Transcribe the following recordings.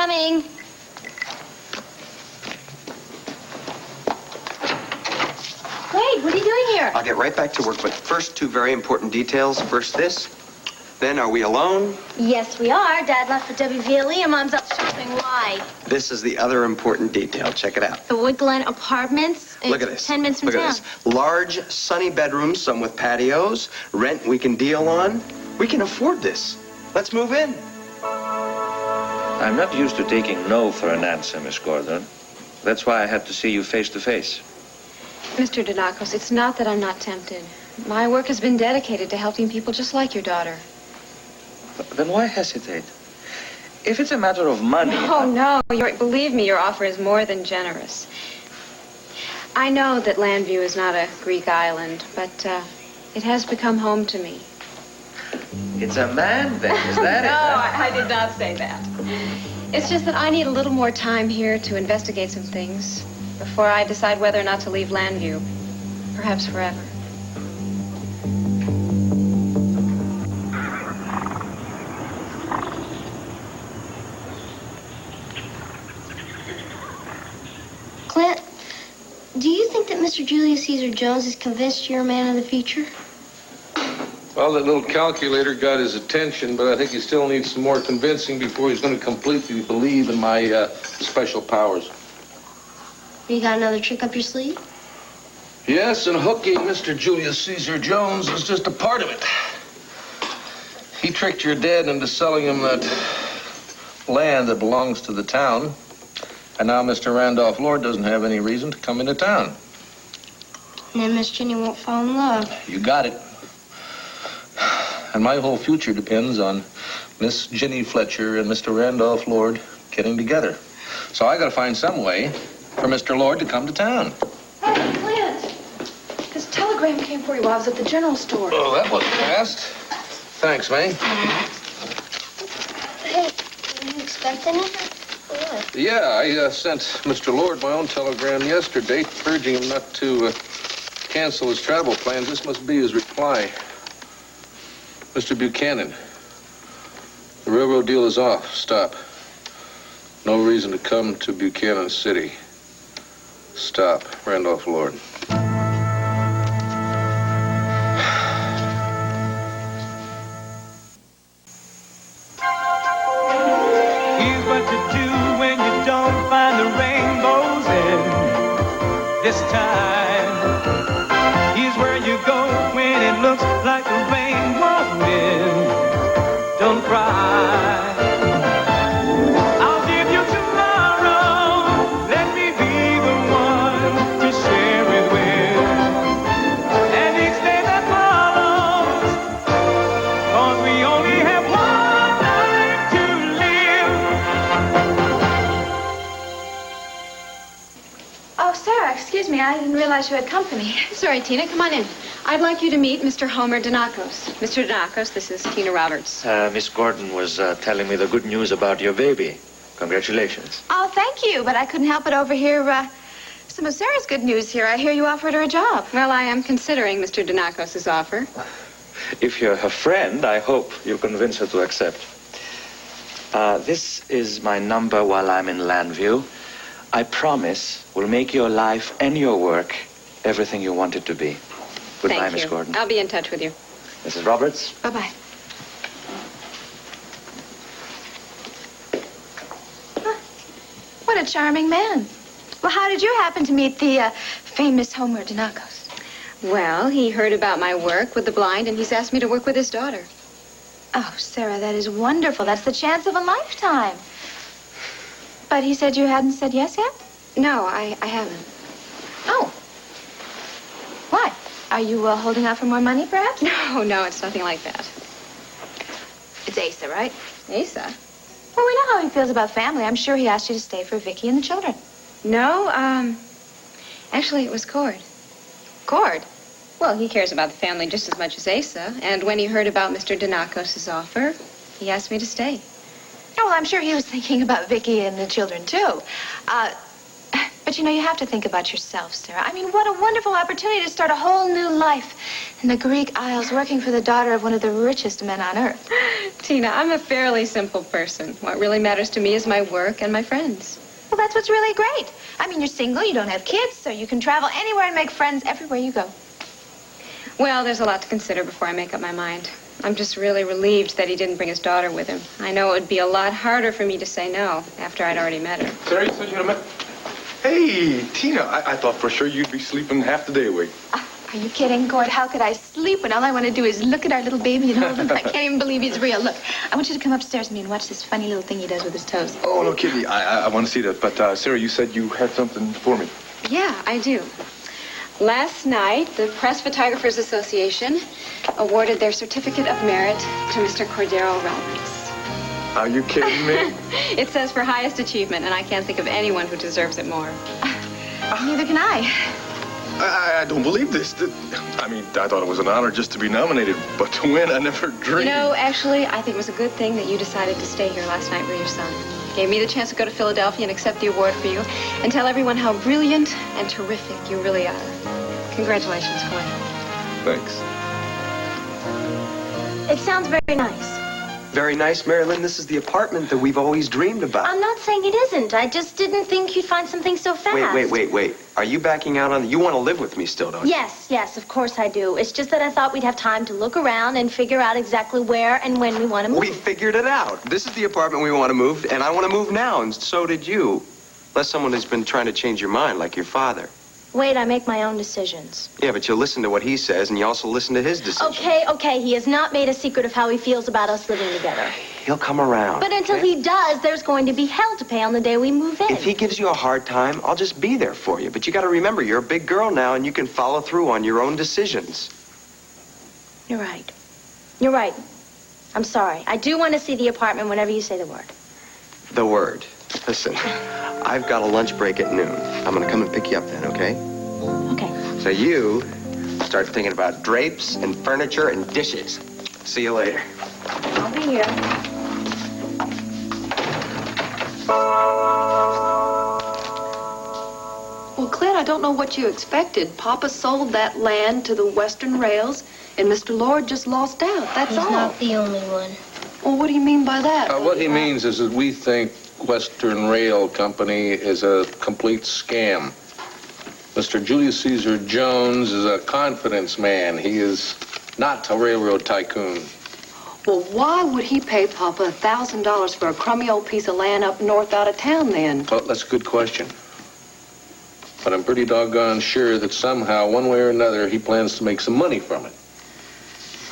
Coming. Wait, what are you doing here? I'll get right back to work, but first, two very important details. First this, then are we alone? Yes, we are. Dad left for WVLE and Mom's out shopping. Why? This is the other important detail. Check it out. The Wood Glen Apartments? Look at this. 10 minutes from town. Look at this. Large, sunny bedrooms, some with patios. Rent we can deal on. We can afford this. Let's move in. I'm not used to taking no for an answer, Miss Gordon. That's why I had to see you face to face. Mr. Donakos, it's not that I'm not tempted. My work has been dedicated to helping people just like your daughter. Then why hesitate? If it's a matter of money... No. Believe me, your offer is more than generous. I know that Llanview is not a Greek island, but it has become home to me. It's a man, then, is that it? No, I did not say that. It's just that I need a little more time here to investigate some things before I decide whether or not to leave Llanview. Perhaps forever. Clint, do you think that Mr. Julius Caesar Jones is convinced you're a man of the future? Well, that little calculator got his attention, but I think he still needs some more convincing before he's going to completely believe in my special powers. You got another trick up your sleeve? Yes, and hooking Mr. Julius Caesar Jones is just a part of it. He tricked your dad into selling him that land that belongs to the town, and now Mr. Randolph Lord doesn't have any reason to come into town. And then Miss Jenny won't fall in love. You got it. And my whole future depends on Miss Jenny Fletcher and Mr. Randolph Lord getting together. So I gotta find some way for Mr. Lord to come to town. Hey, Clint! This telegram came for you while I was at the general store. Oh, that was fast. Thanks, May. Hey, are you expecting it? What? Yeah, I sent Mr. Lord my own telegram yesterday, urging him not to cancel his travel plans. This must be his reply. Mr. Buchanan, the railroad deal is off. Stop. No reason to come to Buchanan City. Stop. Randolph Lord. Here's what to do when you don't find the rainbows in this time. Here's where you go when it looks like the rain won't end. Don't cry. I'll give you tomorrow. Let me be the one to share it with. And each day that follows, 'cause we only have one life to live. Oh, Sarah, excuse me. I didn't realize you had company. Sorry, Tina. Come on in. I'd like you to meet Mr. Homer Donakos. Mr. Donakos, this is Tina Roberts. Miss Gordon was telling me the good news about your baby. Congratulations. Oh, thank you, but I couldn't help but overhear some of Sarah's good news here. I hear you offered her a job. Well, I am considering Mr. Donakos' offer. If you're her friend, I hope you convince her to accept. This is my number while I'm in Llanview. I promise will make your life and your work everything you want it to be. Goodbye, Thank Miss you. Gordon. I'll be in touch with you. Mrs. Roberts? Bye-bye. What a charming man. Well, how did you happen to meet the famous Homer Donakos? Well, he heard about my work with the blind, and he's asked me to work with his daughter. Oh, Sarah, that is wonderful. That's the chance of a lifetime. But he said you hadn't said yes yet? No, I haven't. Oh. Why? Are you holding out for more money, perhaps? No, it's nothing like that. It's Asa, right? Asa? Well, we know how he feels about family. I'm sure he asked you to stay for Viki and the children. No, actually, it was Cord. Cord? Well, he cares about the family just as much as Asa. And when he heard about Mr. Donakos' offer, he asked me to stay. Oh, well, I'm sure he was thinking about Viki and the children, too. But, you know, you have to think about yourself, Sarah. I mean, what a wonderful opportunity to start a whole new life in the Greek Isles, working for the daughter of one of the richest men on earth. Tina, I'm a fairly simple person. What really matters to me is my work and my friends. Well, that's what's really great. I mean, you're single, you don't have kids, so you can travel anywhere and make friends everywhere you go. Well, there's a lot to consider before I make up my mind. I'm just really relieved that he didn't bring his daughter with him. I know it would be a lot harder for me to say no after I'd already met her. Sarah, you said you had met... Hey, Tina, I thought for sure you'd be sleeping half the day away. Are you kidding, Gord? How could I sleep when all I want to do is look at our little baby and hold him? I can't even believe he's real. Look, I want you to come upstairs with me and watch this funny little thing he does with his toes. Oh, no kidding. I want to see that. But, Sarah, you said you had something for me. Yeah, I do. Last night, the Press Photographers Association awarded their Certificate of Merit to Mr. Cordero Rodriguez. Are you kidding me? It says for highest achievement, and I can't think of anyone who deserves it more. Neither can I. I don't believe this. I mean, I thought it was an honor just to be nominated, but to win, I never dreamed. You know, actually, I think it was a good thing that you decided to stay here last night with your son. Gave me the chance to go to Philadelphia and accept the award for you and tell everyone how brilliant and terrific you really are. Congratulations, Clint. Thanks. It sounds very nice. Very nice, Marilyn. This is the apartment that we've always dreamed about. I'm not saying it isn't. I just didn't think you'd find something so fast. Wait. Are you backing out on... You want to live with me still, don't you? Yes, of course I do. It's just that I thought we'd have time to look around and figure out exactly where and when we want to move. We figured it out. This is the apartment we want to move, and I want to move now, and so did you. Unless someone has been trying to change your mind, like your father. Wait, I make my own decisions. Yeah, but you listen to what he says, and you also listen to his decision. Okay. He has not made a secret of how he feels about us living together. He'll come around. But until he does, there's going to be hell to pay on the day we move in. If he gives you a hard time, I'll just be there for you. But you got to remember, you're a big girl now, and you can follow through on your own decisions. You're right. I'm sorry. I do want to see the apartment whenever you say the word. The word. Listen, I've got a lunch break at noon. I'm going to come and pick you up then, okay? Okay. So you start thinking about drapes and furniture and dishes. See you later. I'll be here. Well, Clint, I don't know what you expected. Papa sold that land to the Western Rails, and Mr. Lord just lost out. That's He's all. not the only one. Well, what do you mean by that? What he means is that we think Western Rail Company is a complete scam. Mr. Julius Caesar Jones is a confidence man. He is not a railroad tycoon. Well, why would he pay Papa $1,000 for a crummy old piece of land up north out of town then? Well, that's a good question. But I'm pretty doggone sure that somehow, one way or another, he plans to make some money from it.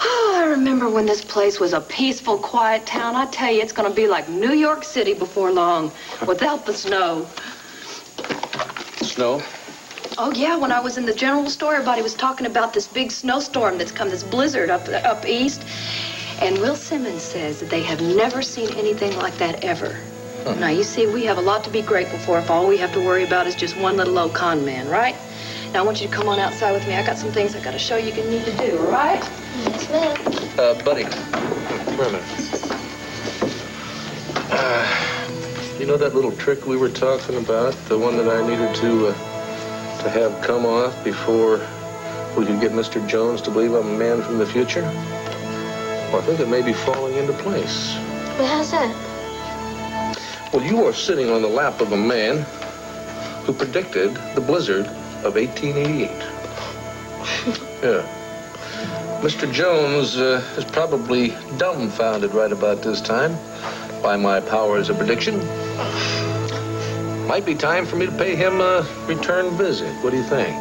Oh, I remember when this place was a peaceful, quiet town. I tell you, it's going to be like New York City before long, without the snow. Snow? Oh, yeah, when I was in the general store, everybody was talking about this big snowstorm that's come, this blizzard up east. And Will Simmons says that they have never seen anything like that ever. Now, you see, we have a lot to be grateful for if all we have to worry about is just one little old con man, right? Now, I want you to come on outside with me. I got some things I got to show you need to do, all right? Yes, ma'am. Buddy, come here a minute. You know that little trick we were talking about? The one that I needed to have come off before we could get Mr. Jones to believe I'm a man from the future? Well, I think it may be falling into place. Well, how's that? Well, you are sitting on the lap of a man who predicted the blizzard of 1888. Yeah. Mr. Jones is probably dumbfounded right about this time by my powers of prediction. Might be time for me to pay him a return visit. What do you think?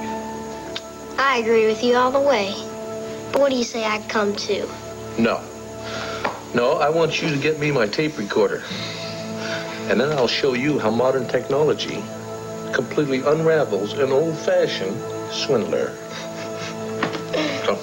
I agree with you all the way. But what do you say I come to? No, I want you to get me my tape recorder. And then I'll show you how modern technology completely unravels an old-fashioned swindler. Come.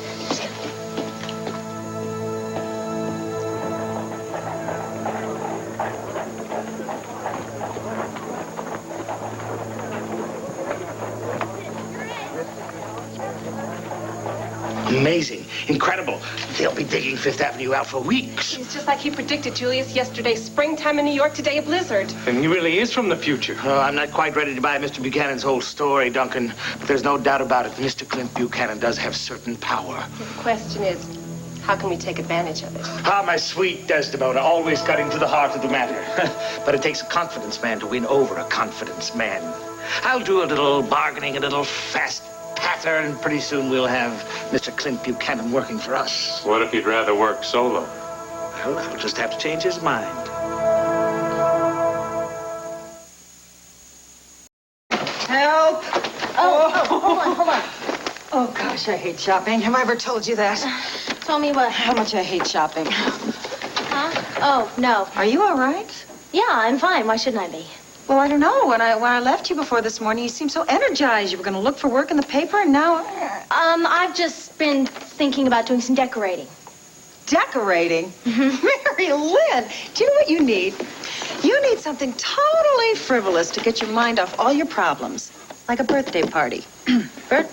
amazing, incredible. They'll be digging Fifth Avenue out for weeks. It's just like he predicted, Julius, yesterday. Springtime in New York, today a blizzard. And he really is from the future. I'm not quite ready to buy Mr. Buchanan's whole story, Duncan. But there's no doubt about it. Mr. Clint Buchanan does have certain power. The question is, how can we take advantage of it? Ah, my sweet Desdemona, always cutting to the heart of the matter. But it takes a confidence man to win over a confidence man. I'll do a little bargaining, a little fast patter, and pretty soon we'll have Mr. Clint Buchanan working for us. What if he'd rather work solo? Well, I'll just have to change his mind. Help! Hold on. Oh, gosh, I hate shopping. Have I ever told you that? Tell me what? How much I hate shopping. Huh? Oh, no. Are you all right? Yeah, I'm fine. Why shouldn't I be? Well, I don't know. When I left you before this morning, you seemed so energized. You were going to look for work in the paper, and now... I've just been thinking about doing some decorating. Decorating? Mary Lynn, do you know what you need? You need something totally frivolous to get your mind off all your problems. Like a birthday party.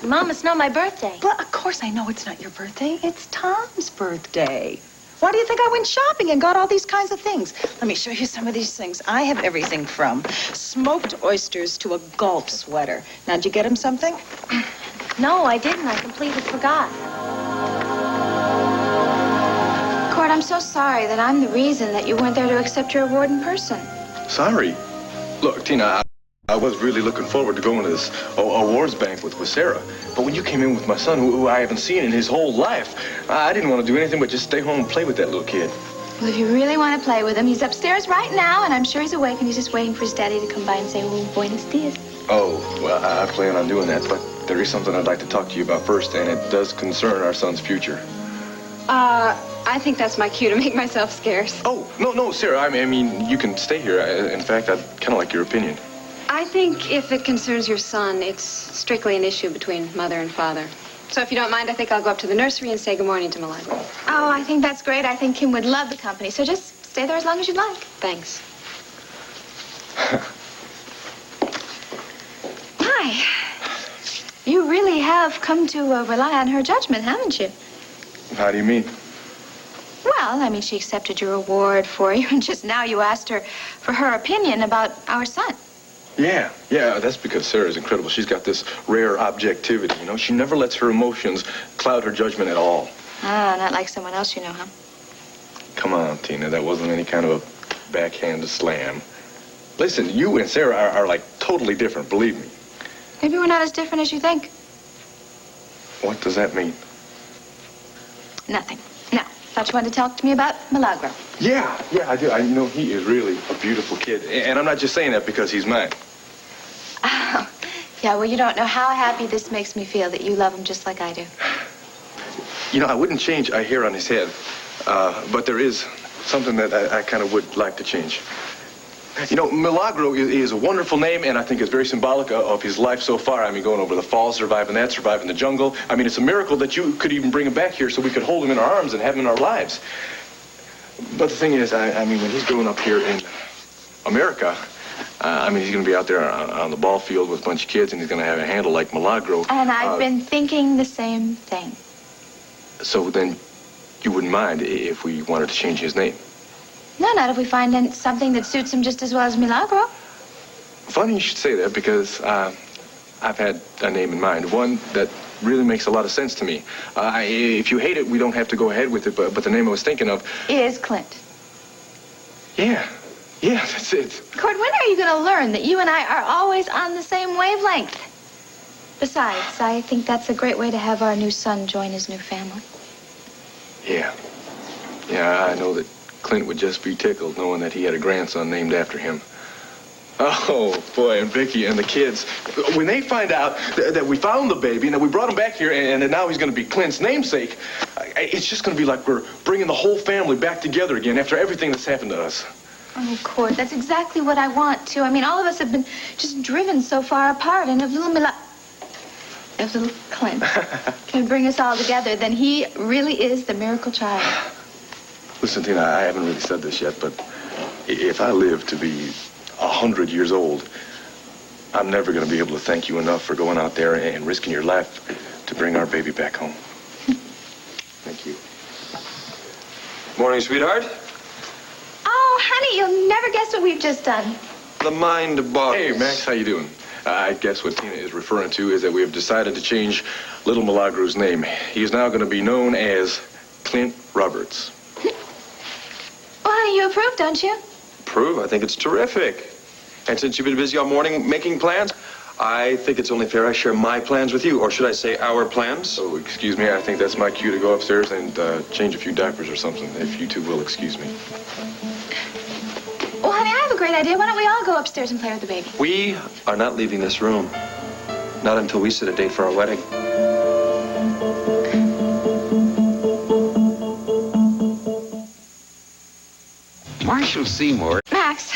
Mom, it's not my birthday. Well, of course I know it's not your birthday. It's Tom's birthday. Why do you think I went shopping and got all these kinds of things? Let me show you some of these things. I have everything from smoked oysters to a golf sweater. Now, did you get him something? No, I didn't. I completely forgot. Cord, I'm so sorry that I'm the reason that you weren't there to accept your award in person. Sorry. Look, Tina, I was really looking forward to going to this awards banquet with Sarah. But when you came in with my son, who I haven't seen in his whole life, I didn't want to do anything but just stay home and play with that little kid. Well, if you really want to play with him, he's upstairs right now, and I'm sure he's awake, and he's just waiting for his daddy to come by and say, "Oh, buenos dias." Oh, well, I plan on doing that, but there is something I'd like to talk to you about first, and it does concern our son's future. I think that's my cue to make myself scarce. Oh, no, Sarah, I mean, you can stay here. In fact, I'd kind of like your opinion. I think if it concerns your son, it's strictly an issue between mother and father. So if you don't mind, I think I'll go up to the nursery and say good morning to Milagro. Oh, I think that's great. I think Kim would love the company, so just stay there as long as you'd like. Thanks. Hi. You really have come to rely on her judgment, haven't you? How do you mean? Well, I mean, she accepted your award for you, and just now you asked her for her opinion about our son. Yeah, that's because Sarah's incredible. She's got this rare objectivity, you know? She never lets her emotions cloud her judgment at all. Ah, not like someone else you know, huh? Come on, Tina, that wasn't any kind of a backhanded slam. Listen, you and Sarah are like totally different, believe me. Maybe we're not as different as you think. What does that mean? Nothing. No. Thought you wanted to talk to me about Milagro. Yeah, I do. You know, he is really a beautiful kid. And I'm not just saying that because he's mine. Oh, yeah, well, you don't know how happy this makes me feel that you love him just like I do. You know, I wouldn't change a hair on his head, but there is something that I kind of would like to change. You know, Milagro is a wonderful name, and I think it's very symbolic of his life so far. I mean, going over the falls, surviving the jungle. I mean, it's a miracle that you could even bring him back here so we could hold him in our arms and have him in our lives. But the thing is, I mean, when he's growing up here in America, I mean, he's going to be out there on the ball field with a bunch of kids, and he's going to have a handle like Milagro. And I've been thinking the same thing. So then you wouldn't mind if we wanted to change his name? No, not if we find something that suits him just as well as Milagro. Funny you should say that, because I've had a name in mind, one that really makes a lot of sense to me. If you hate it, we don't have to go ahead with it, but the name I was thinking of... Is Clint. Yeah, that's it. Cord, when are you going to learn that you and I are always on the same wavelength? Besides, I think that's a great way to have our new son join his new family. Yeah, I know that Clint would just be tickled knowing that he had a grandson named after him. Oh, boy, and Viki and the kids, when they find out that we found the baby and that we brought him back here and that now he's going to be Clint's namesake, it's just going to be like we're bringing the whole family back together again after everything that's happened to us. Oh, Cord, that's exactly what I want, too. I mean, all of us have been just driven so far apart, and if little Clint can bring us all together, then he really is the miracle child. Listen, Tina, I haven't really said this yet, but if I live to be 100 years old, I'm never going to be able to thank you enough for going out there and risking your life to bring our baby back home. Morning, sweetheart. Oh, honey, you'll never guess what we've just done. The mind boggles. Hey, Max, how you doing? I guess what Tina is referring to is that we have decided to change little Milagro's name. He is now going to be known as Clint Roberts. Well, honey, you approve, don't you? Approve? I think it's terrific. And since you've been busy all morning making plans, I think it's only fair I share my plans with you, or should I say our plans? Oh, excuse me, I think that's my cue to go upstairs and change a few diapers or something, if you two will excuse me. Well, honey, I have a great idea. Why don't we all go upstairs and play with the baby? We are not leaving this room. Not until we set a date for our wedding. Marshall Seymour. Max,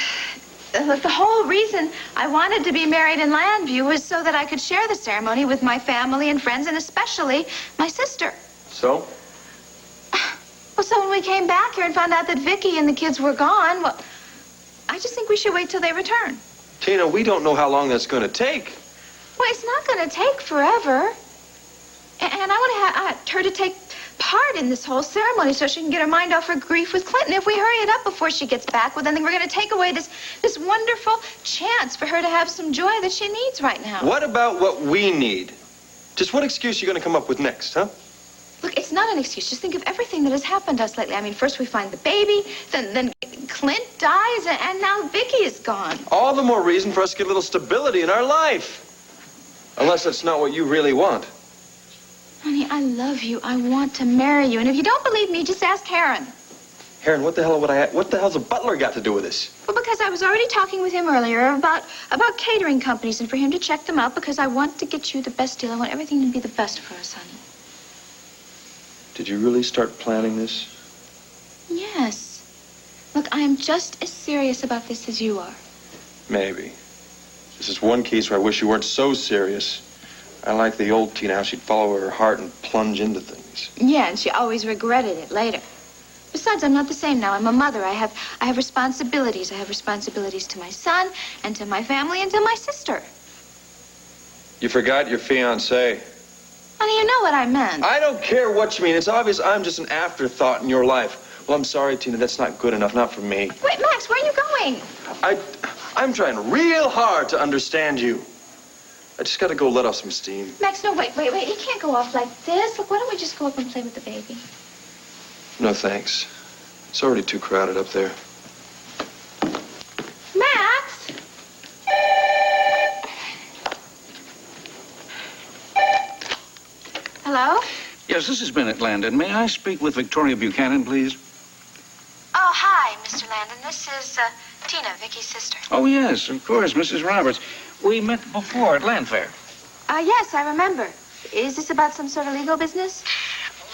the whole reason I wanted to be married in Llanview was so that I could share the ceremony with my family and friends, and especially my sister. So? Well, so when we came back here and found out that Viki and the kids were gone, well, I just think we should wait till they return. Tina, we don't know how long that's going to take. Well, it's not going to take forever. And I want her to take part in this whole ceremony so she can get her mind off her grief with Clinton. If we hurry it up before she gets back, well, then we're going to take away this wonderful chance for her to have some joy that she needs right now. What about what we need? Just what excuse are you going to come up with next, huh? Look, it's not an excuse. Just think of everything that has happened to us lately. I mean, first we find the baby, then Clint dies, and now Viki is gone. All the more reason for us to get a little stability in our life. Unless that's not what you really want. Honey, I love you. I want to marry you. And if you don't believe me, just ask Heron. Heron, what the hell's a butler got to do with this? Well, because I was already talking with him earlier about catering companies and for him to check them out because I want to get you the best deal. I want everything to be the best for us, honey. Did you really start planning this? Yes. Look, I am just as serious about this as you are. Maybe. This is one case where I wish you weren't so serious. I like the old Tina, how she'd follow her heart and plunge into things. Yeah, and she always regretted it later. Besides, I'm not the same now. I'm a mother. I have responsibilities. I have responsibilities to my son and to my family and to my sister. You forgot your fiancé. Honey, you know what I meant. I don't care what you mean. It's obvious I'm just an afterthought in your life. Well, I'm sorry, Tina. That's not good enough. Not for me. Wait, Max, where are you going? I'm trying real hard to understand you. I just got to go let off some steam. Max, no, wait. You can't go off like this. Look, why don't we just go up and play with the baby? No, thanks. It's already too crowded up there. Max! Hello? Yes, this is Bennett Landon. May I speak with Victoria Buchanan, please? Oh, hi, Mr. Landon. This is Tina, Vicki's sister. Oh, yes, of course, Mrs. Roberts. We met before at Land Fair. Yes, I remember. Is this about some sort of legal business?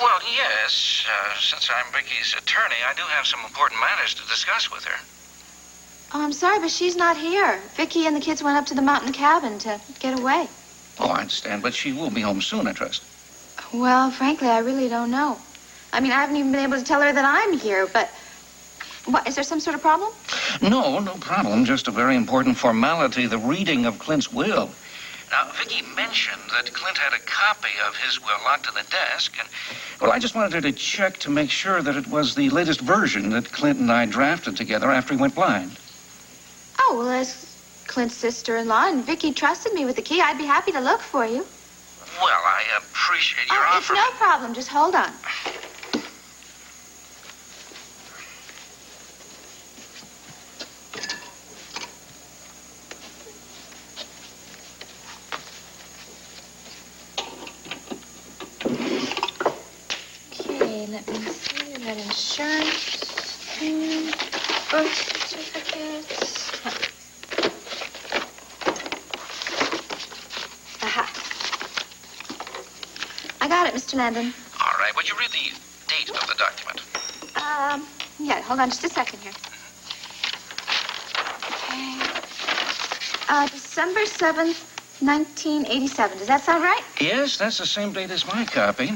Well, yes. Since I'm Vicki's attorney, I do have some important matters to discuss with her. Oh, I'm sorry, but she's not here. Viki and the kids went up to the mountain cabin to get away. Oh, I understand, but she will be home soon, I trust. Well, frankly, I really don't know. I mean, I haven't even been able to tell her that I'm here, but... What, is there some sort of problem? No problem. Just a very important formality, the reading of Clint's will. Now, Viki mentioned that Clint had a copy of his will locked in the desk, and, well, I just wanted her to check to make sure that it was the latest version that Clint and I drafted together after he went blind. Oh, well, as Clint's sister-in-law, and Viki trusted me with the key, I'd be happy to look for you. Well, I appreciate your offer. It's no problem. Just hold on. Okay, let me see. We got insurance and birth certificates. Aha. I got it, Mr. Landon. All right. Would you read the date of the document? Yeah, hold on just a second here. Okay. December 7th, 1987. Does that sound right? Yes, that's the same date as my copy,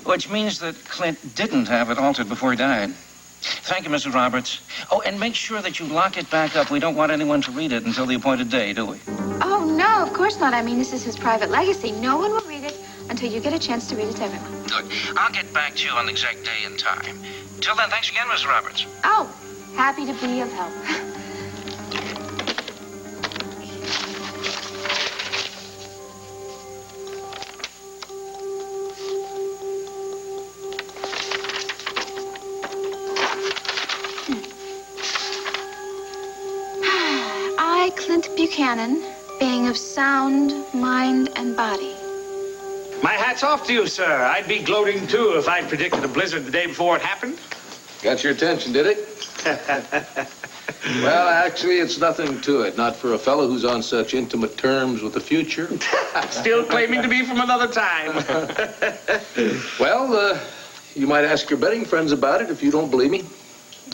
which means that Clint didn't have it altered before he died. Thank you, Mrs. Roberts. Oh, and make sure that you lock it back up. We don't want anyone to read it until the appointed day, do we? Oh, no, of course not. I mean, this is his private legacy. No one will read it until you get a chance to read it to everyone. Look, I'll get back to you on the exact day and time. Till then, thanks again, Miss Roberts. Oh, happy to be of help. I, Clint Buchanan, being of sound mind and body. My hat's off to you, sir. I'd be gloating, too, if I'd predicted a blizzard the day before it happened. Got your attention, did it? Well, actually, it's nothing to it. Not for a fellow who's on such intimate terms with the future. Still claiming to be from another time. Well, you might ask your betting friends about it if you don't believe me.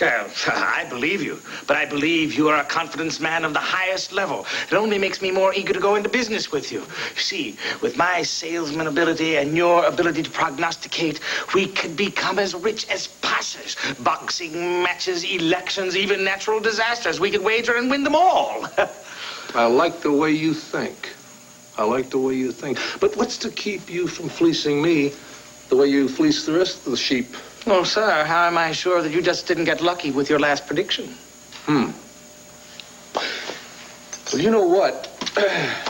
Well, I believe you, but I believe you are a confidence man of the highest level. It only makes me more eager to go into business with you. You see, with my salesman ability and your ability to prognosticate, we could become as rich as passers. Boxing matches, elections, even natural disasters. We could wager and win them all. I like the way you think. I like the way you think. But what's to keep you from fleecing me the way you fleece the rest of the sheep? Oh, sir, how am I sure that you just didn't get lucky with your last prediction? Well, you know what?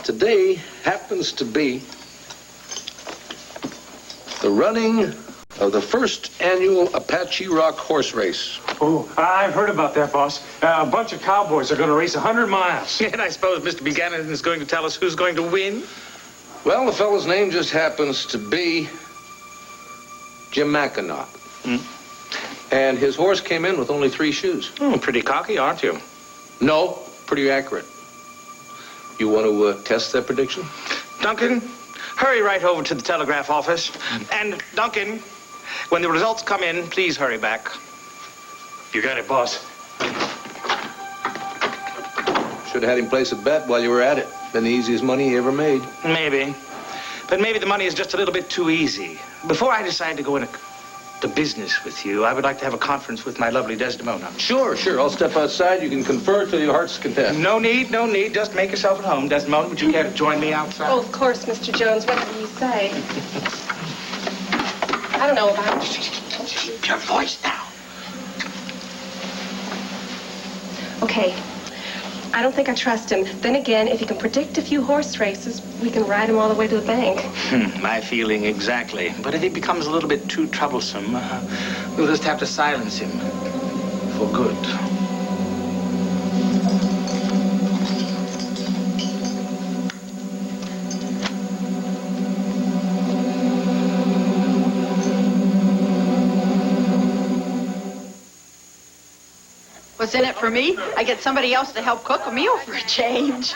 Today happens to be the running of the first annual Apache Rock horse race. Oh, I've heard about that, boss. A bunch of cowboys are going to race 100 miles. And I suppose Mr. Buchanan is going to tell us who's going to win? Well, the fellow's name just happens to be Jim Mackinac. And his horse came in with only 3 shoes. Oh, pretty cocky, aren't you? No, pretty accurate. You want to test that prediction? Duncan, hurry right over to the telegraph office. And, Duncan, when the results come in, please hurry back. You got it, boss. Should have had him place a bet while you were at it. Been the easiest money he ever made. Maybe. But maybe the money is just a little bit too easy. Before I decide to go into business with you, I would like to have a conference with my lovely Desdemona. Sure. I'll step outside. You can confer till your heart's content. No need. Just make yourself at home. Desdemona, would you care to join me outside? Oh, of course, Mr. Jones. Whatever you say. I don't know about it. Keep your voice down. Okay. I don't think I trust him. Then again, if he can predict a few horse races, we can ride him all the way to the bank. My feeling exactly. But if he becomes a little bit too troublesome, we'll just have to silence him for good. What's in it for me? I get somebody else to help cook a meal for a change.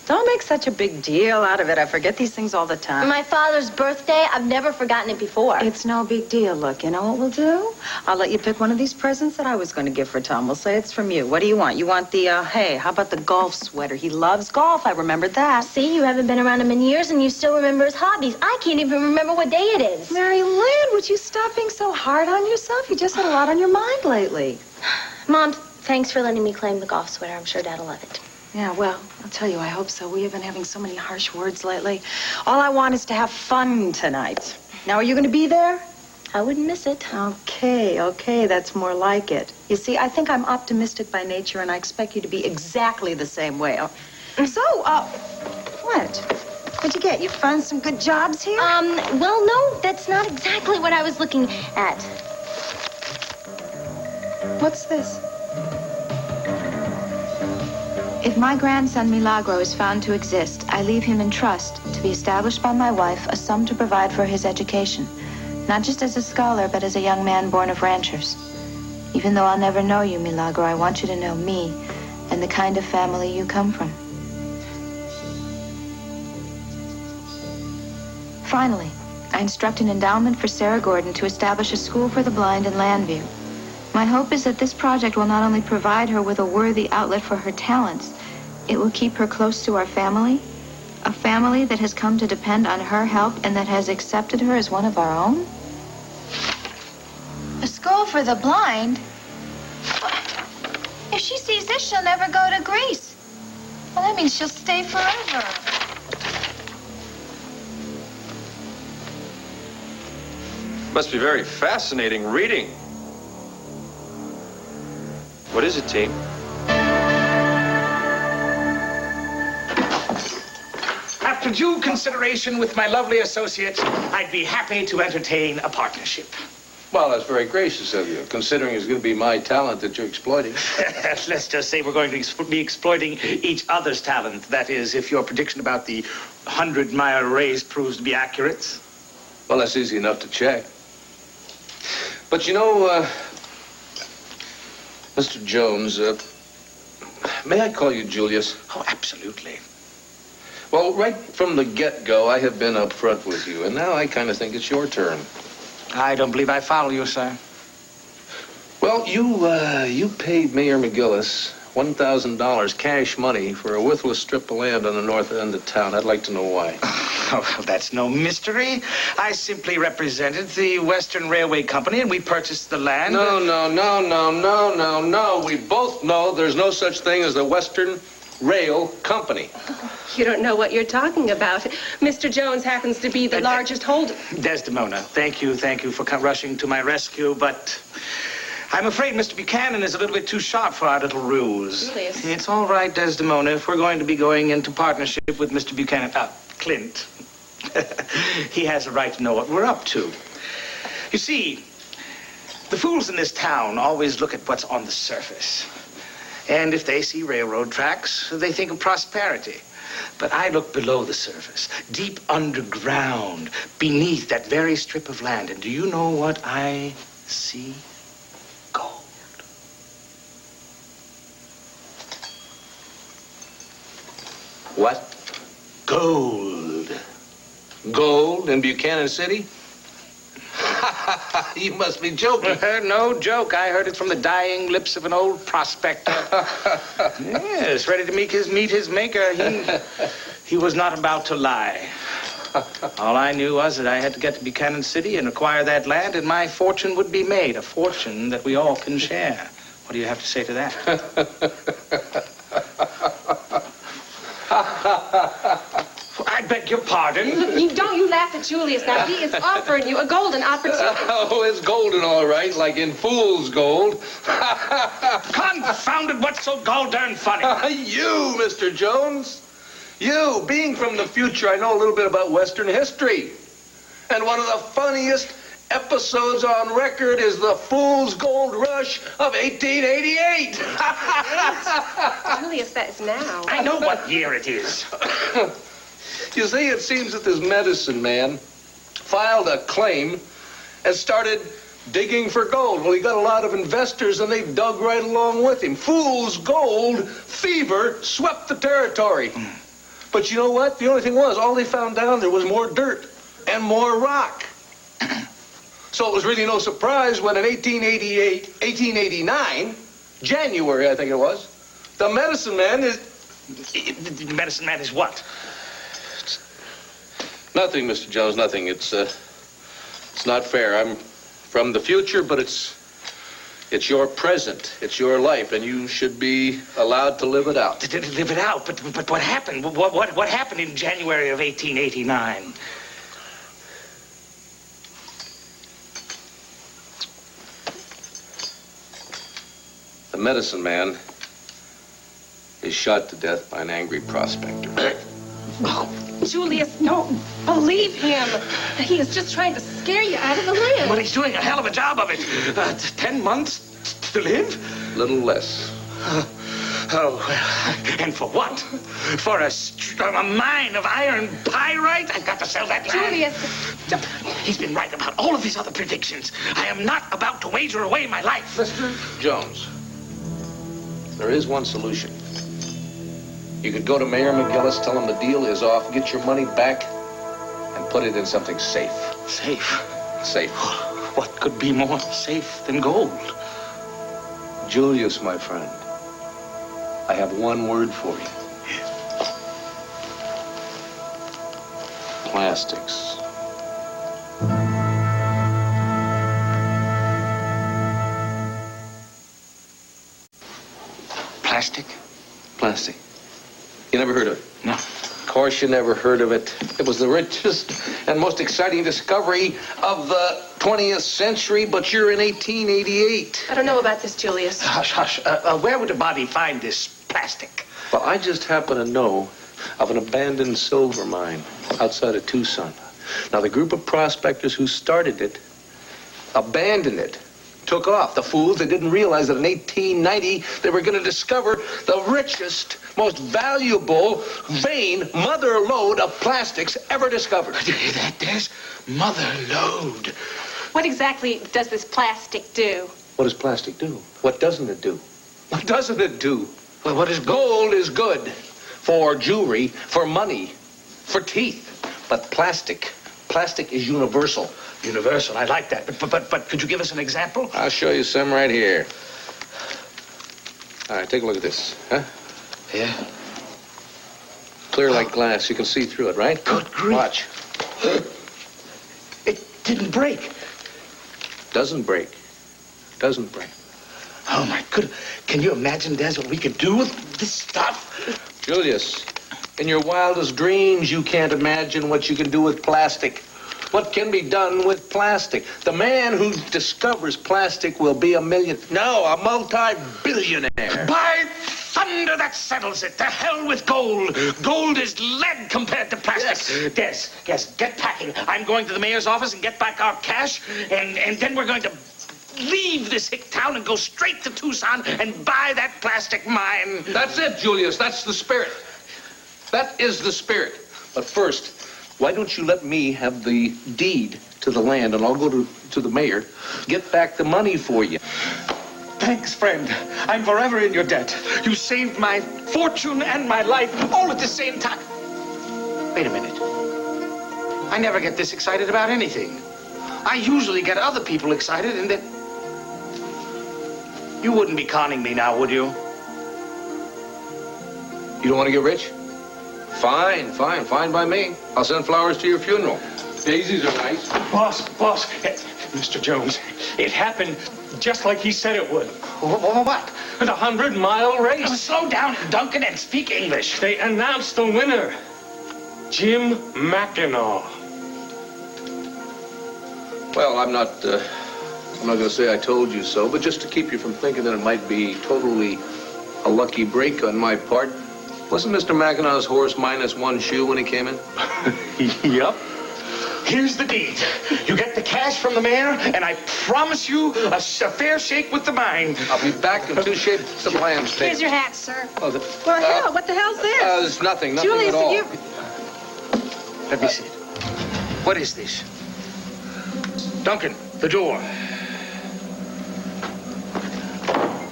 Don't make such a big deal out of it. I forget these things all the time. My father's birthday, I've never forgotten it before. It's no big deal. Look, you know what we'll do? I'll let you pick one of these presents that I was going to give for Tom. We'll say it's from you. What do you want? You want the, hey, how about the golf sweater? He loves golf. I remembered that. See, you haven't been around him in years and you still remember his hobbies. I can't even remember what day it is. Mary Lynn, would you stop being so hard on yourself? You just had a lot on your mind lately. Mom, thanks for letting me claim the golf sweater. I'm sure Dad'll love it. Yeah, well, I'll tell you, I hope so. We have been having so many harsh words lately. All I want is to have fun tonight. Now, are you going to be there? I wouldn't miss it. Okay, that's more like it. You see, I think I'm optimistic by nature, and I expect you to be exactly the same way. So, what? What'd you get? You found some good jobs here? Well, no, that's not exactly what I was looking at. What's this? If my grandson Milagro is found to exist, I leave him in trust to be established by my wife a sum to provide for his education, not just as a scholar, but as a young man born of ranchers. Even though I'll never know you, Milagro, I want you to know me and the kind of family you come from. Finally, I instruct an endowment for Sarah Gordon to establish a school for the blind in Llanview. My hope is that this project will not only provide her with a worthy outlet for her talents, it will keep her close to our family, a family that has come to depend on her help and that has accepted her as one of our own. A school for the blind? If she sees this, she'll never go to Greece. Well, that means she'll stay forever. Must be very fascinating reading. What is it, team? After due consideration with my lovely associate, I'd be happy to entertain a partnership. Well, that's very gracious of you, considering it's going to be my talent that you're exploiting. Let's just say we're going to be exploiting each other's talent. That is, if your prediction about the 100-mile race proves to be accurate. Well, that's easy enough to check. But you know, Mr. Jones, may I call you Julius? Oh, absolutely. Well, right from the get-go, I have been up front with you, and now I kind of think it's your turn. I don't believe I follow you, sir. Well, you paid Mayor McGillis $1,000 cash money for a worthless strip of land on the north end of town. I'd like to know why. Oh, well, that's no mystery. I simply represented the Western Railway Company, and we purchased the land. No. We both know there's no such thing as the Western Rail Company. You don't know what you're talking about. Mr. Jones happens to be the largest holder. Desdemona, thank you for rushing to my rescue, but I'm afraid Mr. Buchanan is a little bit too sharp for our little ruse. Julius. It's all right, Desdemona, if we're going to be going into partnership with Mr. Buchanan. Clint. He has a right to know what we're up to. You see, the fools in this town always look at what's on the surface. And if they see railroad tracks, they think of prosperity. But I look below the surface, deep underground, beneath that very strip of land. And do you know what I see? Gold. What? Gold. Gold in Buchanan City? You must be joking. No joke. I heard it from the dying lips of an old prospector. Yes, ready to meet his maker. He was not about to lie. All I knew was that I had to get to Buchanan City and acquire that land, and my fortune would be made, a fortune that we all can share. What do you have to say to that? I beg your pardon? Don't you laugh at Julius now. He is offering you a golden opportunity. Oh, it's golden, all right, like in fool's gold. Confounded, what's so gall-darn funny? You, Mr. Jones. You, being from the future, I know a little bit about Western history. And one of the funniest episodes on record is the Fool's Gold Rush of 1888. Julius, that is now. I know what year it is. You see, it seems that this medicine man filed a claim and started digging for gold. Well, he got a lot of investors, and they dug right along with him. Fool's gold fever swept the territory. But you know what? The only thing was, all they found down there was more dirt and more rock. So it was really no surprise when in 1889, January, I think it was, the medicine man is... The medicine man is what? Nothing, Mr. Jones, nothing. It's not fair. I'm from the future, but it's your present. It's your life, and you should be allowed to live it out. Live it out? But what happened? What happened in January of 1889? The medicine man is shot to death by an angry prospector. Oh, Julius, don't believe him. He is just trying to scare you out of the land. Well, he's doing a hell of a job of it. 10 months to live? Little less. And for what? For a mine of iron pyrite? I've got to sell that land. Julius. He's been right about all of his other predictions. I am not about to wager away my life. Mr. Jones, there is one solution. You could go to Mayor McGillis, tell him the deal is off, get your money back, and put it in something safe. Safe? Safe. What could be more safe than gold? Julius, my friend, I have one word for you. Plastics. Plastic? Plastic. You never heard of it? No. course you never heard of it. It was the richest and most exciting discovery of the 20th century, but you're in 1888. I don't know about this, Julius. Hush, hush. Where would a body find this plastic? Well, I just happen to know of an abandoned silver mine outside of Tucson. Now, the group of prospectors who started it abandoned it, took off. The fools, they didn't realize that in 1890 they were going to discover the richest, most valuable vein, mother lode of plastics ever discovered. Did you hear that, Des? Mother lode. What exactly does this plastic do? What does plastic do? What doesn't it do? What doesn't it do? Well, what is gold is good for jewelry, for money, for teeth. But plastic is universal. Universal, I like that. But could you give us an example? I'll show you some right here. All right, take a look at this. Huh? Yeah. Clear like glass. You can see through it, right? Good grief. Watch. It didn't break. Doesn't break. Doesn't break. Oh, my goodness. Can you imagine, Des, what we could do with this stuff? Julius, in your wildest dreams, you can't imagine what you can do with plastic. What can be done with plastic? The man who discovers plastic will be a multi-billionaire. By thunder, that settles it. To hell with gold. Gold is lead compared to plastic. Yes. Des, get packing. I'm going to the mayor's office and get back our cash, and then we're going to leave this hick town and go straight to Tucson and buy that plastic mine. That's it, Julius. That's the spirit. That is the spirit. But first, why don't you let me have the deed to the land, and I'll go to the mayor, get back the money for you. Thanks, friend. I'm forever in your debt. You saved my fortune and my life all at the same time. Wait a minute. I never get this excited about anything. I usually get other people excited, and that... You wouldn't be conning me now, would you? You don't want to get rich? Fine by me. I'll send flowers to your funeral. Daisies are nice. Boss, Mr. Jones, it happened just like he said it would. What? The 100-mile race. Oh, slow down, Duncan, and speak English. They announced the winner, Jim Mackinac. Well, I'm not going to say I told you so, but just to keep you from thinking that it might be totally a lucky break on my part, wasn't Mr. Mackinac's horse minus one shoe when he came in? Yep. Here's the deed. You get the cash from the mayor, and I promise you a fair shake with the mine. I'll be back in 2 shapes of lamb's tail. Here's your hat, sir. Oh, Well, hell, what the hell's this? There's nothing Julius, at all. you... Let me see it. What is this? Duncan, the door.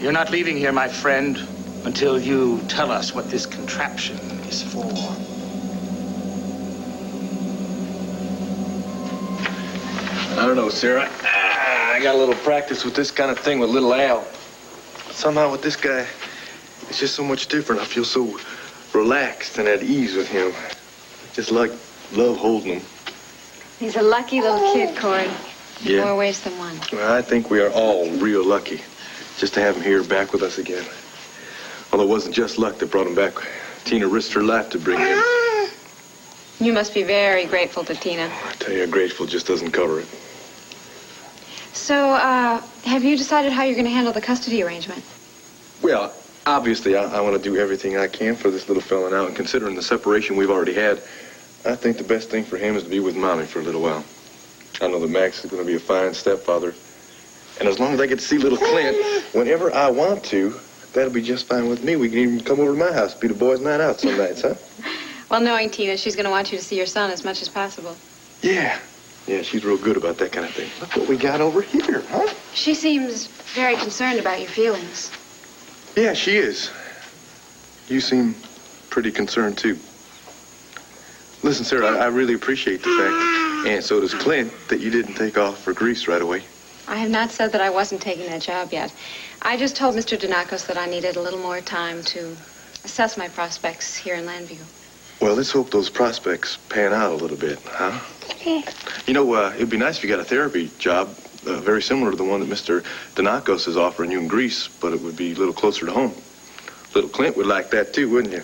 You're not leaving here, my friend, until you tell us what this contraption is for. I don't know, Sarah. I got a little practice with this kind of thing with little Al. Somehow with this guy, it's just so much different. I feel so relaxed and at ease with him. Just love holding him. He's a lucky little kid, Cord. Yeah. More ways than one. Well, I think we are all real lucky just to have him here back with us again. Although it wasn't just luck that brought him back. Tina risked her life to bring him. You must be very grateful to Tina. I tell you, grateful just doesn't cover it. So, have you decided how you're going to handle the custody arrangement? Well, obviously, I want to do everything I can for this little fella now, and considering the separation we've already had, I think the best thing for him is to be with Mommy for a little while. I know that Max is going to be a fine stepfather, and as long as I get to see little Clint whenever I want to, that'll be just fine with me. We can even come over to my house, be the boys' night out some nights, huh? Well, knowing Tina, she's going to want you to see your son as much as possible. Yeah, she's real good about that kind of thing. Look what we got over here, huh? She seems very concerned about your feelings. Yeah, she is. You seem pretty concerned, too. Listen, Sarah, I really appreciate the fact, and so does Clint, that you didn't take off for Greece right away. I have not said that I wasn't taking that job yet. I just told Mr. Donakos that I needed a little more time to assess my prospects here in Llanview. Well, let's hope those prospects pan out a little bit, huh? Okay. You know, it'd be nice if you got a therapy job, very similar to the one that Mr. Donakos is offering you in Greece, but it would be a little closer to home. Little Clint would like that, too, wouldn't you?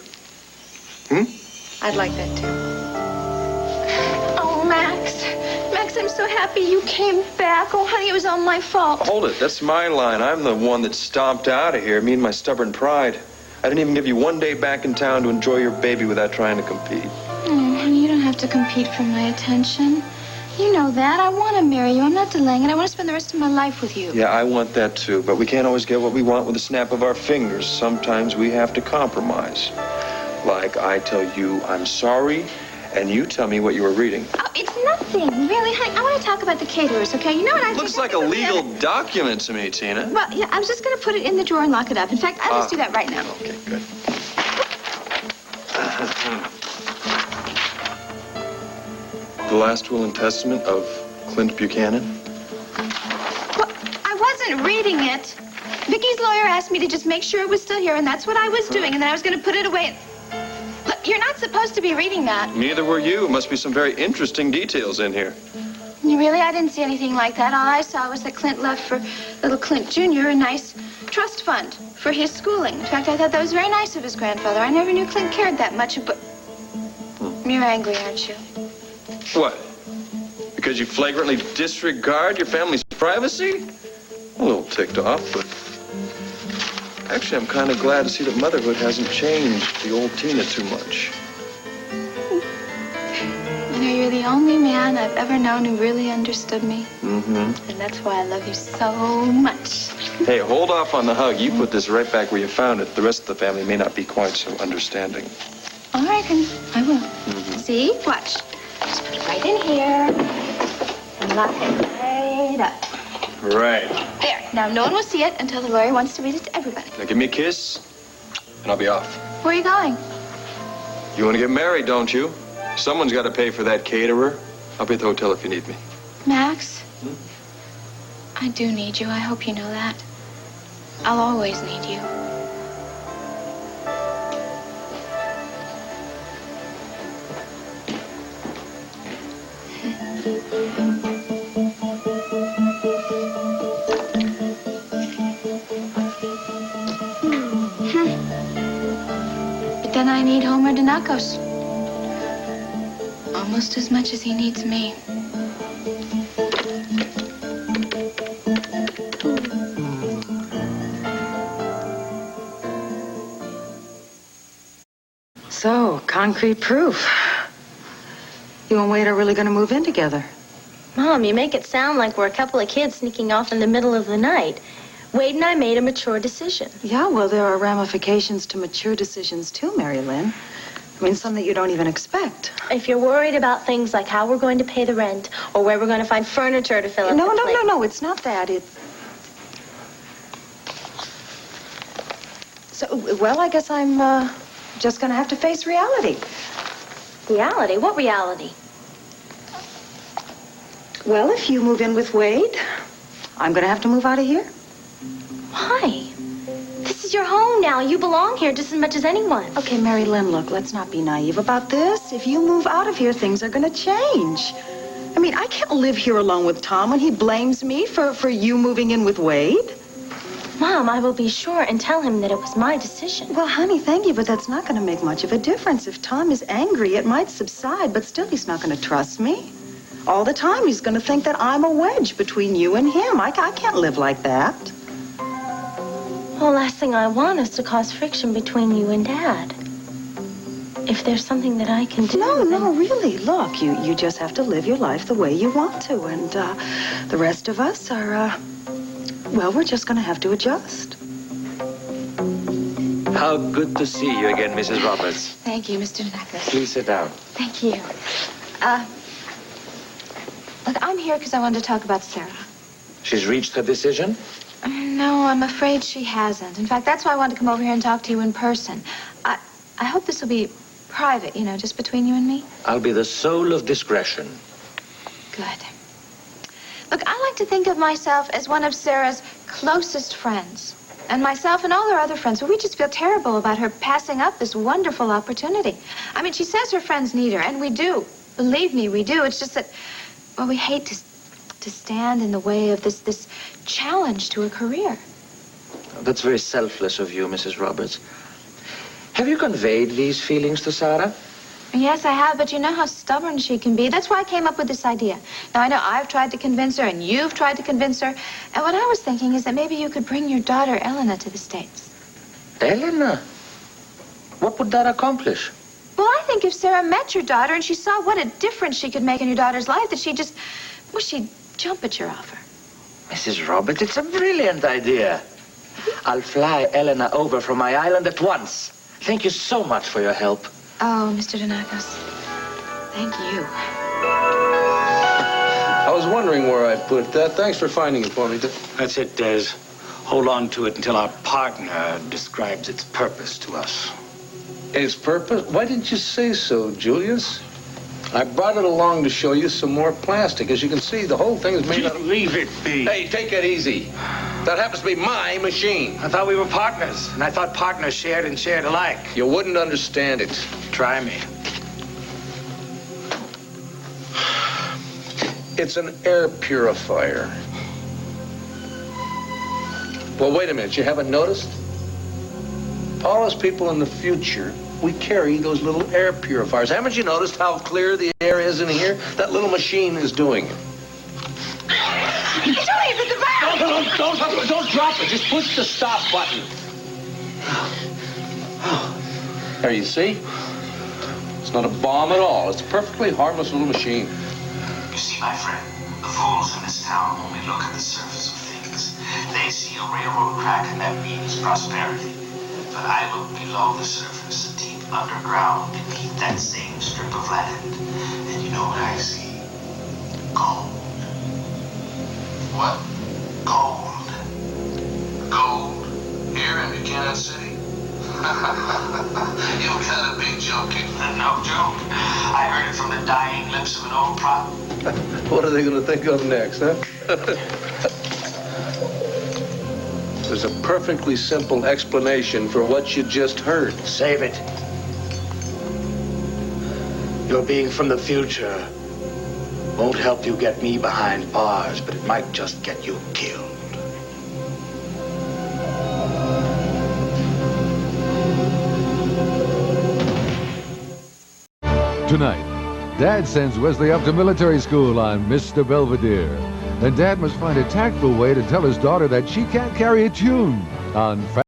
I'd like that too. Oh, Max. Max, I'm so happy you came back. Oh, honey, it was all my fault. Hold it. That's my line. I'm the one that stomped out of here, me and my stubborn pride. I didn't even give you one day back in town to enjoy your baby without trying to compete. Oh, honey, you don't have to compete for my attention. You know that. I want to marry you. I'm not delaying it. I want to spend the rest of my life with you. Yeah, I want that too, but we can't always get what we want with a snap of our fingers. Sometimes we have to compromise. Like I tell you I'm sorry, and you tell me what you were reading. Oh, it's nothing, really, honey. I want to talk about the caterers, okay? You know what I think? Looks like a legal document to me, Tina. Well, yeah, I was just going to put it in the drawer and lock it up. In fact, I'll just do that right now. Okay, good. The last will and testament of Clint Buchanan? Well, I wasn't reading it. Vicky's lawyer asked me to just make sure it was still here, and that's what I was doing, and then I was going to put it away. Look, you're not supposed to be reading that. Neither were you. Must be some very interesting details in here. Really? I didn't see anything like that. All I saw was that Clint left for little Clint Jr. a nice trust fund for his schooling. In fact, I thought that was very nice of his grandfather. I never knew Clint cared that much, but... You're angry, aren't you? What? Because you flagrantly disregard your family's privacy? A little ticked off, but... Actually, I'm kind of glad to see that motherhood hasn't changed the old Tina too much. You know, you're the only man I've ever known who really understood me. Mm-hmm. And that's why I love you so much. Hey, hold off on the hug. You put this right back where you found it. The rest of the family may not be quite so understanding. All right, honey. I will. Mm-hmm. See? Watch. Just put it right in here. And lock it right up. Right. There. Now, no one will see it until the lawyer wants to read it to everybody. Now, give me a kiss, and I'll be off. Where are you going? You want to get married, don't you? Someone's got to pay for that caterer. I'll be at the hotel if you need me. Max, I do need you. I hope you know that. I'll always need you. But then I need Homer DeNacos. Almost as much as he needs me. So, concrete proof. You and Wade are really going to move in together. Mom, you make it sound like we're a couple of kids sneaking off in the middle of the night. Wade and I made a mature decision. Yeah, well, there are ramifications to mature decisions too, Mary Lynn. I mean, some that you don't even expect. If you're worried about things like how we're going to pay the rent or where we're going to find furniture to fill up No, the place. no, it's not that. So, well, I guess I'm just going to have to face reality. Reality? What reality? Well, if you move in with Wade, I'm going to have to move out of here. Why? This is your home now. You belong here just as much as anyone. Okay, Mary Lynn, look, let's not be naive about this. If you move out of here, things are going to change. I mean, I can't live here alone with Tom when he blames me for you moving in with Wade. Mom, I will be sure and tell him that it was my decision. Well, honey, thank you, but that's not going to make much of a difference. If Tom is angry, it might subside, but still he's not going to trust me. All the time he's going to think that I'm a wedge between you and him. I can't live like that. Well, last thing I want is to cause friction between you and Dad. If there's something that I can do... No, really. Look, you just have to live your life the way you want to. And the rest of us are, well, we're just going to have to adjust. How good to see you again, Mrs. Roberts. Thank you, Mr. DeNacos. Please sit down. Thank you. Look, I'm here because I wanted to talk about Sarah. She's reached her decision? No, I'm afraid she hasn't. In fact, that's why I wanted to come over here and talk to you in person. I hope this will be private, you know, just between you and me. I'll be the soul of discretion. Good. Look, I like to think of myself as one of Sarah's closest friends. And myself and all her other friends, well, we just feel terrible about her passing up this wonderful opportunity. I mean, she says her friends need her, and we do. Believe me, we do. It's just that, well, we hate to stand in the way of this challenge to a career. That's very selfless of you, Mrs. Roberts. Have you conveyed these feelings to Sarah? Yes, I have, but you know how stubborn she can be. That's why I came up with this idea. Now, I know I've tried to convince her, and you've tried to convince her. And what I was thinking is that maybe you could bring your daughter, Elena, to the States. Elena? What would that accomplish? Well, I think if Sarah met your daughter and she saw what a difference she could make in your daughter's life, that she'd jump at your offer. Mrs. Roberts, it's a brilliant idea. I'll fly Elena over from my island at once. Thank you so much for your help. Oh, Mr. Donacos, thank you. I was wondering where I'd put that. Thanks for finding it for me. That's it, Des. Hold on to it until our partner describes its purpose to us. Its purpose? Why didn't you say so, Julius? I brought it along to show you some more plastic. As you can see, the whole thing is made out of... Leave it be. Hey, take it easy. That happens to be my machine. I thought we were partners, and I thought partners shared and shared alike. You wouldn't understand it. Try me. It's an air purifier. Well, wait a minute. You haven't noticed? All us people in the future, we carry those little air purifiers. Haven't you noticed how clear the air is in here? That little machine is doing it. Don't drop it. Just push the stop button. There, you see? It's not a bomb at all. It's a perfectly harmless little machine. You see, my friend, the fools in this town only look at the surface of things. They see a railroad crack and that means prosperity. But I look below the surface, deep underground, beneath that same strip of land. And you know what I see? Gold. What? Gold. Gold? Here in Buchanan City? You gotta be joking. No joke. I heard it from the dying lips of an old prop. What are they going to think of next, huh? There's a perfectly simple explanation for what you just heard. Save it. Your being from the future won't help you get me behind bars, but it might just get you killed. Tonight, Dad sends Wesley up to military school on Mr. Belvedere. And Dad must find a tactful way to tell his daughter that she can't carry a tune on